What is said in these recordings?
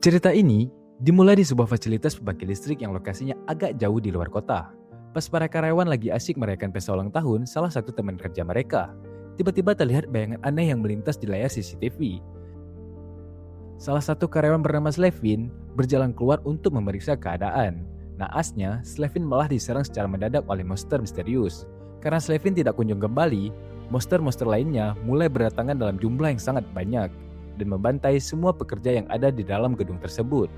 Cerita ini dimulai di sebuah fasilitas pembangkit listrik yang lokasinya agak jauh di luar kota. Pas para karyawan lagi asyik merayakan pesta ulang tahun salah satu teman kerja mereka, tiba-tiba terlihat bayangan aneh yang melintas di layar CCTV. Salah satu karyawan bernama Slevin berjalan keluar untuk memeriksa keadaan. Naasnya, Slevin malah diserang secara mendadak oleh monster misterius. Karena Slevin tidak kunjung kembali, monster-monster lainnya mulai berdatangan dalam jumlah yang sangat banyak dan membantai semua pekerja yang ada di dalam gedung tersebut.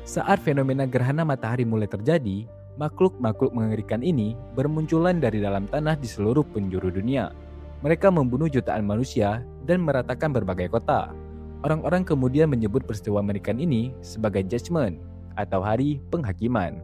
Saat fenomena gerhana matahari mulai terjadi, makhluk-makhluk mengerikan ini bermunculan dari dalam tanah di seluruh penjuru dunia. Mereka membunuh jutaan manusia dan meratakan berbagai kota. Orang-orang kemudian menyebut peristiwa mengerikan ini sebagai Judgment atau Hari Penghakiman.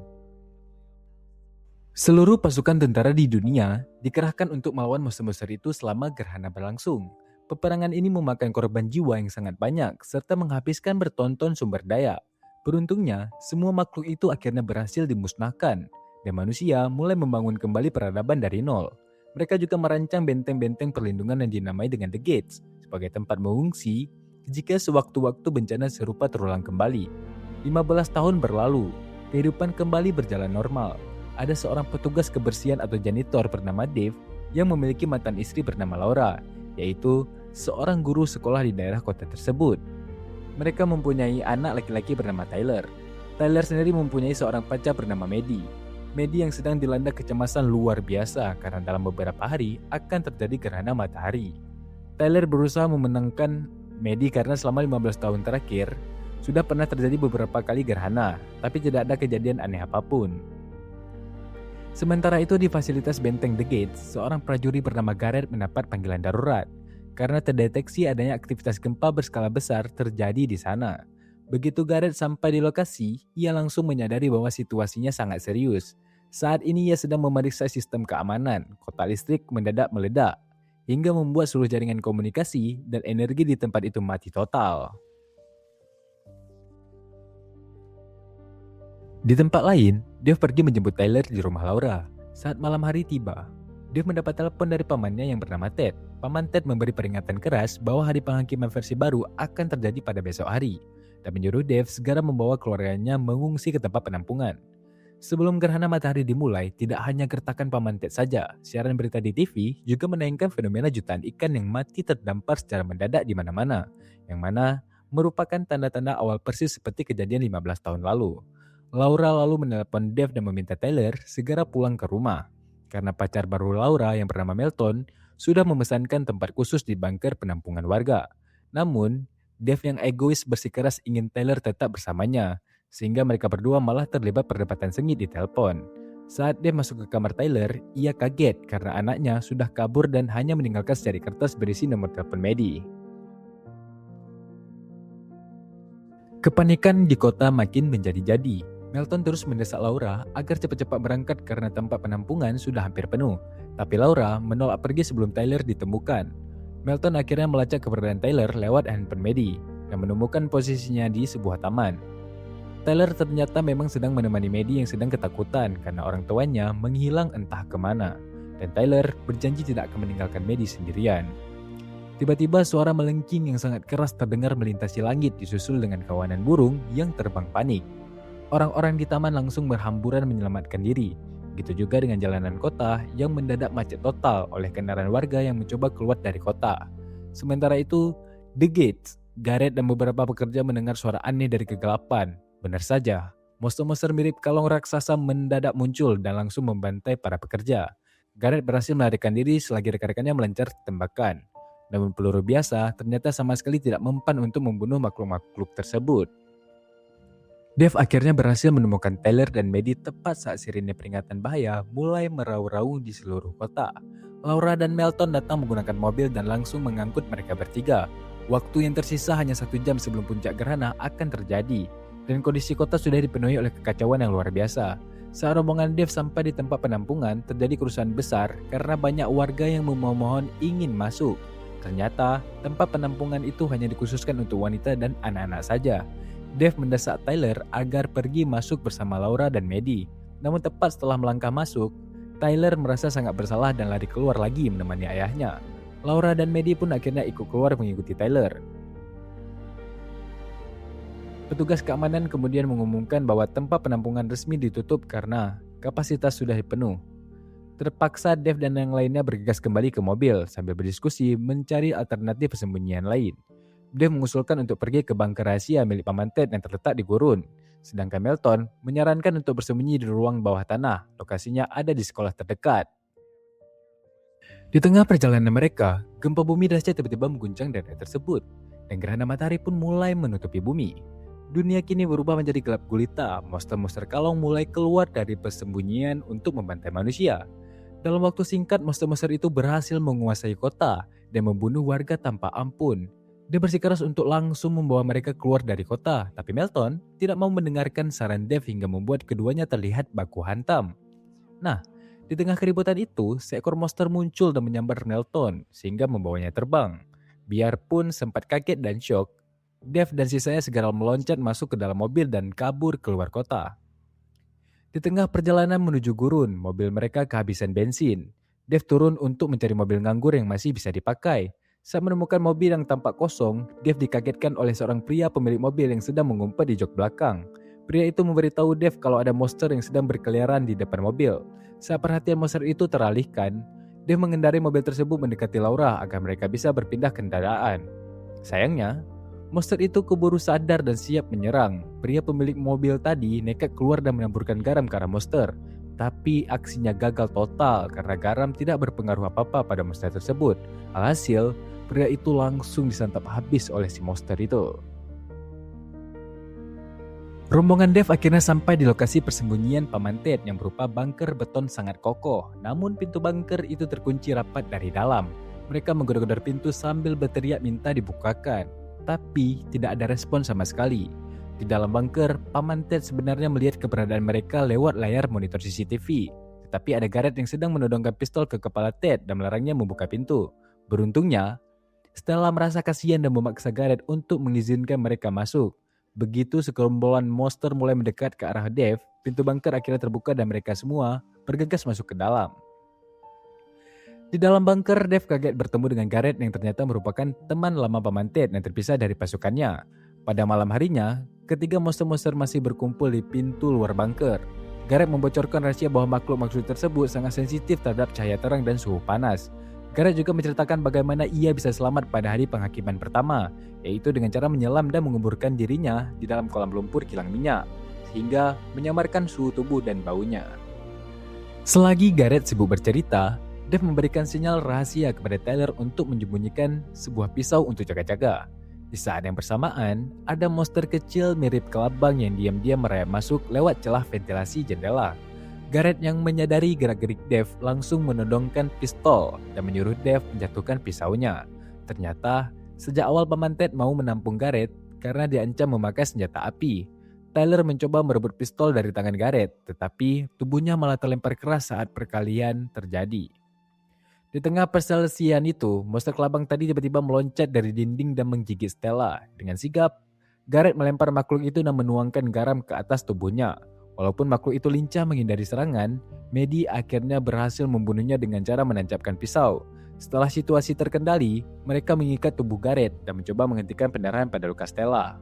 Seluruh pasukan tentara di dunia dikerahkan untuk melawan monster-monster itu selama gerhana berlangsung. Peperangan ini memakan korban jiwa yang sangat banyak serta menghabiskan bertonton sumber daya. Beruntungnya, semua makhluk itu akhirnya berhasil dimusnahkan dan manusia mulai membangun kembali peradaban dari nol. Mereka juga merancang benteng-benteng perlindungan yang dinamai dengan The Gates sebagai tempat mengungsi jika sewaktu-waktu bencana serupa terulang kembali. 15 tahun berlalu, kehidupan kembali berjalan normal. Ada seorang petugas kebersihan atau janitor bernama Dave yang memiliki mantan istri bernama Laura, yaitu seorang guru sekolah di daerah kota tersebut. Mereka mempunyai anak laki-laki bernama Tyler. Tyler sendiri mempunyai seorang pacar bernama Maddie. Maddie yang sedang dilanda kecemasan luar biasa karena dalam beberapa hari akan terjadi gerhana matahari. Tyler berusaha memenangkan Maddie karena selama 15 tahun terakhir sudah pernah terjadi beberapa kali gerhana, tapi tidak ada kejadian aneh apapun. Sementara itu di fasilitas benteng The Gates, seorang prajurit bernama Garrett mendapat panggilan darurat karena terdeteksi adanya aktivitas gempa berskala besar terjadi di sana. Begitu Garrett sampai di lokasi, ia langsung menyadari bahwa situasinya sangat serius. Saat ini ia sedang memeriksa sistem keamanan. Kota listrik mendadak meledak, hingga membuat seluruh jaringan komunikasi dan energi di tempat itu mati total. Di tempat lain, Dave pergi menjemput Tyler di rumah Laura. Saat malam hari tiba, Dave mendapat telepon dari pamannya yang bernama Ted. Paman Ted memberi peringatan keras bahwa hari penghakiman versi baru akan terjadi pada besok hari dan menyuruh Dave segera membawa keluarganya mengungsi ke tempat penampungan. Sebelum gerhana matahari dimulai, tidak hanya gertakan paman Ted saja, siaran berita di TV juga menayangkan fenomena jutaan ikan yang mati terdampar secara mendadak di mana-mana, yang mana merupakan tanda-tanda awal persis seperti kejadian 15 tahun lalu. Laura lalu menelepon Dave dan meminta Tyler segera pulang ke rumah, karena pacar baru Laura yang bernama Melton sudah memesankan tempat khusus di bunker penampungan warga. Namun, Dave yang egois bersikeras ingin Tyler tetap bersamanya, sehingga mereka berdua malah terlibat perdebatan sengit di telepon. Saat Dave masuk ke kamar Tyler, ia kaget karena anaknya sudah kabur dan hanya meninggalkan secari kertas berisi nomor telepon Maddie. Kepanikan di kota makin menjadi-jadi. Melton terus mendesak Laura agar cepat-cepat berangkat karena tempat penampungan sudah hampir penuh. Tapi Laura menolak pergi sebelum Tyler ditemukan. Melton akhirnya melacak keberadaan Tyler lewat handphone Maddie dan menemukan posisinya di sebuah taman. Tyler ternyata memang sedang menemani Maddie yang sedang ketakutan karena orang tuanya menghilang entah kemana. Dan Tyler berjanji tidak akan meninggalkan Maddie sendirian. Tiba-tiba suara melengking yang sangat keras terdengar melintasi langit disusul dengan kawanan burung yang terbang panik. Orang-orang di taman langsung berhamburan menyelamatkan diri. Begitu juga dengan jalanan kota yang mendadak macet total oleh kendaraan warga yang mencoba keluar dari kota. Sementara itu, The Gates, Garrett dan beberapa pekerja mendengar suara aneh dari kegelapan. Benar saja, monster-monster mirip kalong raksasa mendadak muncul dan langsung membantai para pekerja. Garrett berhasil melarikan diri selagi rekan-rekannya melancar tembakan. Namun peluru biasa ternyata sama sekali tidak mempan untuk membunuh makhluk-makhluk tersebut. Dave akhirnya berhasil menemukan Tyler dan Maddie tepat saat sirine peringatan bahaya mulai meraung-raung di seluruh kota. Laura dan Melton datang menggunakan mobil dan langsung mengangkut mereka bertiga. Waktu yang tersisa hanya 1 jam sebelum puncak gerhana akan terjadi, dan kondisi kota sudah dipenuhi oleh kekacauan yang luar biasa. Saat rombongan Dave sampai di tempat penampungan, terjadi kerusuhan besar karena banyak warga yang memohon ingin masuk. Ternyata, tempat penampungan itu hanya dikhususkan untuk wanita dan anak-anak saja. Dave mendesak Tyler agar pergi masuk bersama Laura dan Maddie. Namun tepat setelah melangkah masuk, Tyler merasa sangat bersalah dan lari keluar lagi menemani ayahnya. Laura dan Maddie pun akhirnya ikut keluar mengikuti Tyler. Petugas keamanan kemudian mengumumkan bahwa tempat penampungan resmi ditutup karena kapasitas sudah penuh. Terpaksa Dev dan yang lainnya bergegas kembali ke mobil sambil berdiskusi mencari alternatif persembunyian lain. Dev mengusulkan untuk pergi ke bunker rahasia milik Paman Ted yang terletak di gurun. Sedangkan Melton menyarankan untuk bersembunyi di ruang bawah tanah, lokasinya ada di sekolah terdekat. Di tengah perjalanan mereka, gempa bumi dahsyat tiba-tiba mengguncang daerah tersebut, dan gerhana matahari pun mulai menutupi bumi. Dunia kini berubah menjadi gelap gulita, monster-monster kalong mulai keluar dari persembunyian untuk membantai manusia. Dalam waktu singkat, monster-monster itu berhasil menguasai kota dan membunuh warga tanpa ampun. Dia bersikeras untuk langsung membawa mereka keluar dari kota, tapi Melton tidak mau mendengarkan saran Dev hingga membuat keduanya terlihat baku hantam. Nah, di tengah keributan itu, seekor monster muncul dan menyambar Melton sehingga membawanya terbang. Biarpun sempat kaget dan syok, Dev dan sisanya segera meloncat masuk ke dalam mobil dan kabur keluar kota. Di tengah perjalanan menuju gurun, mobil mereka kehabisan bensin. Dev turun untuk mencari mobil nganggur yang masih bisa dipakai. Saat menemukan mobil yang tampak kosong, Dev dikagetkan oleh seorang pria pemilik mobil yang sedang mengumpet di jok belakang. Pria itu memberitahu Dev kalau ada monster yang sedang berkeliaran di depan mobil. Saat perhatian monster itu teralihkan, Dev mengendarai mobil tersebut mendekati Laura agar mereka bisa berpindah kendaraan. Sayangnya, monster itu keburu sadar dan siap menyerang. Pria pemilik mobil tadi nekat keluar dan menaburkan garam ke arah monster. Tapi aksinya gagal total karena garam tidak berpengaruh apa-apa pada monster tersebut. Alhasil, pria itu langsung disantap habis oleh si monster itu. Rombongan Dev akhirnya sampai di lokasi persembunyian Paman Ted yang berupa bunker beton sangat kokoh. Namun pintu bunker itu terkunci rapat dari dalam. Mereka menggodor-godor pintu sambil berteriak minta dibukakan. Tapi tidak ada respon sama sekali. Di dalam bunker, Paman Ted sebenarnya melihat keberadaan mereka lewat layar monitor CCTV. Tetapi ada Garrett yang sedang menodongkan pistol ke kepala Ted dan melarangnya membuka pintu. Beruntungnya, Stella merasa kasihan dan memaksa Garrett untuk mengizinkan mereka masuk. Begitu segerombolan monster mulai mendekat ke arah Dev, pintu bunker akhirnya terbuka dan mereka semua bergegas masuk ke dalam. Di dalam bunker, Dev kaget bertemu dengan Garrett yang ternyata merupakan teman lama Paman Ted yang terpisah dari pasukannya. Pada malam harinya, ketiga monster-monster masih berkumpul di pintu luar bunker. Garrett membocorkan rahasia bahwa makhluk-makhluk tersebut sangat sensitif terhadap cahaya terang dan suhu panas. Garrett juga menceritakan bagaimana ia bisa selamat pada hari penghakiman pertama, yaitu dengan cara menyelam dan menguburkan dirinya di dalam kolam lumpur kilang minyak, sehingga menyamarkan suhu tubuh dan baunya. Selagi Garrett sibuk bercerita, Dev memberikan sinyal rahasia kepada Tyler untuk menyembunyikan sebuah pisau untuk jaga-jaga. Di saat yang bersamaan, ada monster kecil mirip kelabang yang diam-diam merayap masuk lewat celah ventilasi jendela. Garrett yang menyadari gerak-gerik Dev langsung menodongkan pistol dan menyuruh Dev menjatuhkan pisaunya. Ternyata, sejak awal Paman Ted mau menampung Garrett karena diancam memakai senjata api. Tyler mencoba merebut pistol dari tangan Garrett, tetapi tubuhnya malah terlempar keras saat perkelahian terjadi. Di tengah perselisihan itu, monster kelabang tadi tiba-tiba meloncat dari dinding dan menggigit Stella. Dengan sigap, Garrett melempar makhluk itu dan menuangkan garam ke atas tubuhnya. Walaupun makhluk itu lincah menghindari serangan, Maddie akhirnya berhasil membunuhnya dengan cara menancapkan pisau. Setelah situasi terkendali, mereka mengikat tubuh Garrett dan mencoba menghentikan pendarahan pada luka Stella.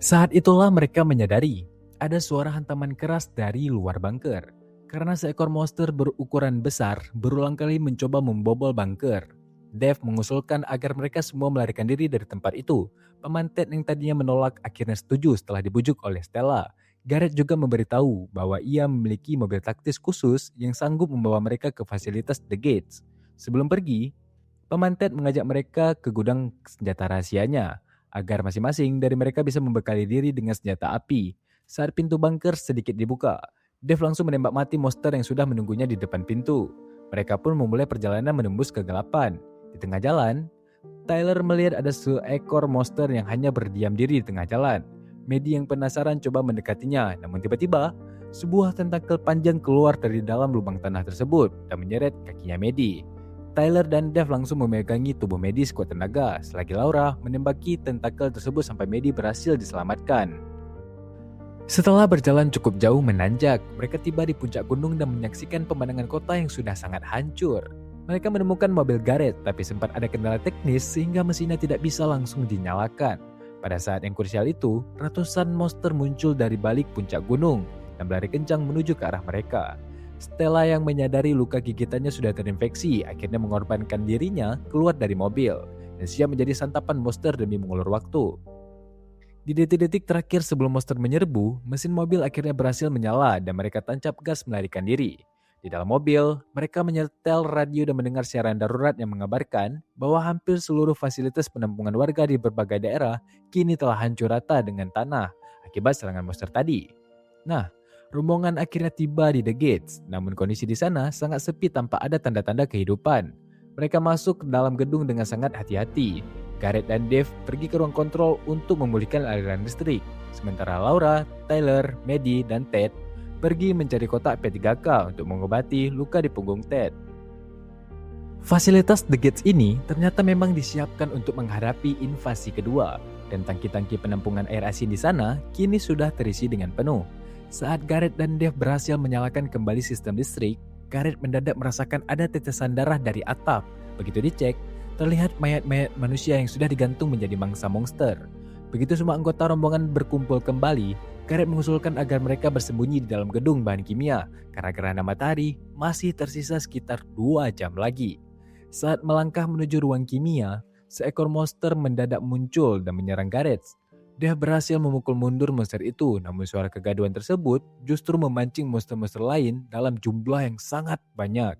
Saat itulah mereka menyadari ada suara hantaman keras dari luar bunker. Karena seekor monster berukuran besar berulang kali mencoba membobol bunker. Dev mengusulkan agar mereka semua melarikan diri dari tempat itu. Paman Ted yang tadinya menolak akhirnya setuju setelah dibujuk oleh Stella. Garrett juga memberitahu bahwa ia memiliki mobil taktis khusus yang sanggup membawa mereka ke fasilitas The Gates. Sebelum pergi, Paman Ted mengajak mereka ke gudang senjata rahasianya agar masing-masing dari mereka bisa membekali diri dengan senjata api. Saat pintu bunker sedikit dibuka, Dev langsung menembak mati monster yang sudah menunggunya di depan pintu. Mereka pun memulai perjalanan menembus kegelapan. Di tengah jalan, Tyler melihat ada seekor monster yang hanya berdiam diri di tengah jalan. Maddie yang penasaran coba mendekatinya, namun tiba-tiba sebuah tentakel panjang keluar dari dalam lubang tanah tersebut dan menyeret kakinya Maddie. Tyler dan Dev langsung memegangi tubuh Maddie sekuat tenaga, selagi Laura menembaki tentakel tersebut sampai Maddie berhasil diselamatkan. Setelah berjalan cukup jauh menanjak, mereka tiba di puncak gunung dan menyaksikan pemandangan kota yang sudah sangat hancur. Mereka menemukan mobil Garrett, tapi sempat ada kendala teknis sehingga mesinnya tidak bisa langsung dinyalakan. Pada saat yang krusial itu, ratusan monster muncul dari balik puncak gunung dan berlari kencang menuju ke arah mereka. Stella yang menyadari luka gigitannya sudah terinfeksi akhirnya mengorbankan dirinya keluar dari mobil dan siap menjadi santapan monster demi mengulur waktu. Di detik-detik terakhir sebelum monster menyerbu, mesin mobil akhirnya berhasil menyala dan mereka tancap gas melarikan diri. Di dalam mobil, mereka menyetel radio dan mendengar siaran darurat yang mengabarkan bahwa hampir seluruh fasilitas penampungan warga di berbagai daerah kini telah hancur rata dengan tanah akibat serangan monster tadi. Nah, rombongan akhirnya tiba di The Gates, namun kondisi di sana sangat sepi tanpa ada tanda-tanda kehidupan. Mereka masuk ke dalam gedung dengan sangat hati-hati. Garrett dan Dave pergi ke ruang kontrol untuk memulihkan aliran listrik, sementara Laura, Tyler, Maddie, dan Ted pergi mencari kotak P3K untuk mengobati luka di punggung Ted. Fasilitas The Gates ini ternyata memang disiapkan untuk menghadapi invasi kedua, dan tangki-tangki penampungan air asin di sana kini sudah terisi dengan penuh. Saat Garrett dan Dave berhasil menyalakan kembali sistem listrik, Garrett mendadak merasakan ada tetesan darah dari atap. Begitu dicek, terlihat mayat-mayat manusia yang sudah digantung menjadi mangsa monster. Begitu semua anggota rombongan berkumpul kembali, Garrett mengusulkan agar mereka bersembunyi di dalam gedung bahan kimia karena gerhana matahari masih tersisa sekitar 2 jam lagi. Saat melangkah menuju ruang kimia, seekor monster mendadak muncul dan menyerang Garrett. Dia berhasil memukul mundur monster itu, namun suara kegaduhan tersebut justru memancing monster-monster lain dalam jumlah yang sangat banyak.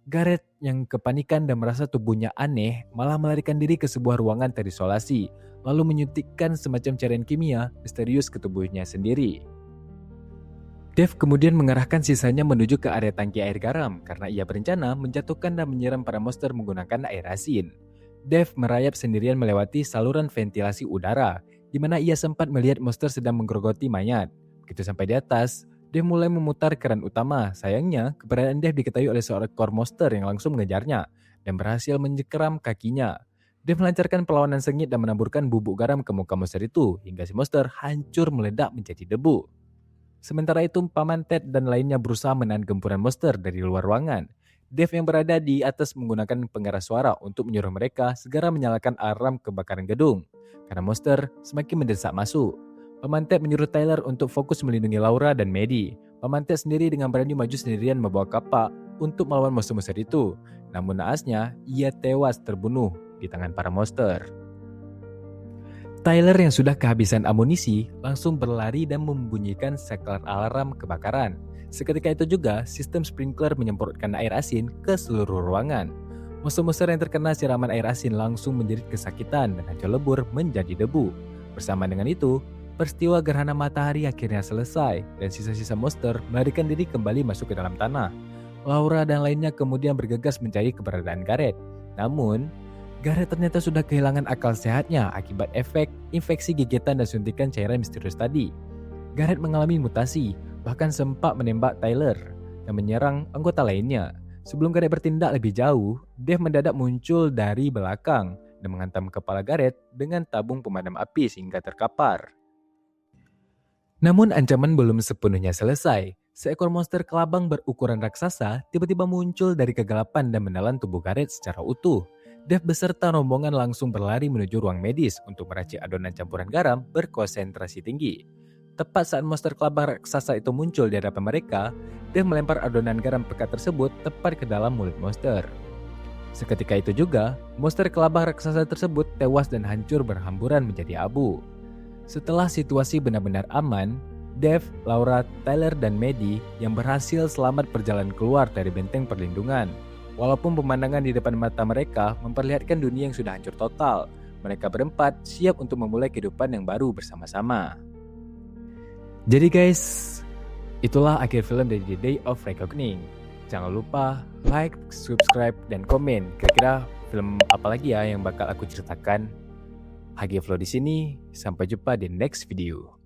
Garrett yang kepanikan dan merasa tubuhnya aneh malah melarikan diri ke sebuah ruangan terisolasi, lalu menyuntikkan semacam cairan kimia misterius ke tubuhnya sendiri. Dave kemudian mengerahkan sisanya menuju ke area tangki air garam karena ia berencana menjatuhkan dan menyiram para monster menggunakan air asin. Dave merayap sendirian melewati saluran ventilasi udara, di mana ia sempat melihat monster sedang menggerogoti mayat. Begitu sampai di atas, Dave mulai memutar keran utama. Sayangnya, keberadaan Dave diketahui oleh seorang ekor monster yang langsung mengejarnya dan berhasil mencekram kakinya. Dave melancarkan perlawanan sengit dan menaburkan bubuk garam ke muka monster itu hingga si monster hancur meledak menjadi debu. Sementara itu, Paman Ted dan lainnya berusaha menahan gempuran monster dari luar ruangan. Dave yang berada di atas menggunakan pengeras suara untuk menyuruh mereka segera menyalakan alarm kebakaran gedung karena monster semakin mendesak masuk. Paman Ted menyuruh Tyler untuk fokus melindungi Laura dan Maddie. Paman Ted sendiri dengan berani maju sendirian membawa kapak untuk melawan monster-monster itu. Namun naasnya, ia tewas terbunuh di tangan para monster. Tyler yang sudah kehabisan amunisi langsung berlari dan membunyikan saklar alarm kebakaran. Seketika itu juga, sistem sprinkler menyemprotkan air asin ke seluruh ruangan. Monster-monster yang terkena siraman air asin langsung menjerit kesakitan dan hancur lebur menjadi debu. Bersama dengan itu, peristiwa gerhana matahari akhirnya selesai dan sisa-sisa monster melarikan diri kembali masuk ke dalam tanah. Laura dan lainnya kemudian bergegas mencari keberadaan Garrett. Namun, Garrett ternyata sudah kehilangan akal sehatnya akibat efek infeksi gigitan dan suntikan cairan misterius tadi. Garrett mengalami mutasi, bahkan sempat menembak Tyler dan menyerang anggota lainnya. Sebelum Garrett bertindak lebih jauh, Dave mendadak muncul dari belakang dan menghantam kepala Garrett dengan tabung pemadam api sehingga terkapar. Namun ancaman belum sepenuhnya selesai. Seekor monster kelabang berukuran raksasa tiba-tiba muncul dari kegelapan dan menelan tubuh Garrett secara utuh. Dave beserta rombongan langsung berlari menuju ruang medis untuk meracik adonan campuran garam berkonsentrasi tinggi. Tepat saat monster kelabang raksasa itu muncul di hadapan mereka, Dave melempar adonan garam pekat tersebut tepat ke dalam mulut monster. Seketika itu juga, monster kelabang raksasa tersebut tewas dan hancur berhamburan menjadi abu. Setelah situasi benar-benar aman, Dave, Laura, Tyler, dan Maddie yang berhasil selamat berjalan keluar dari benteng perlindungan. Walaupun pemandangan di depan mata mereka memperlihatkan dunia yang sudah hancur total, mereka berempat siap untuk memulai kehidupan yang baru bersama-sama. Jadi guys, itulah akhir film dari The Day of Reckoning. Jangan lupa like, subscribe, dan komen. Kira-kira film apa lagi ya yang bakal aku ceritakan? HG Flow di sini. Sampai jumpa di next video.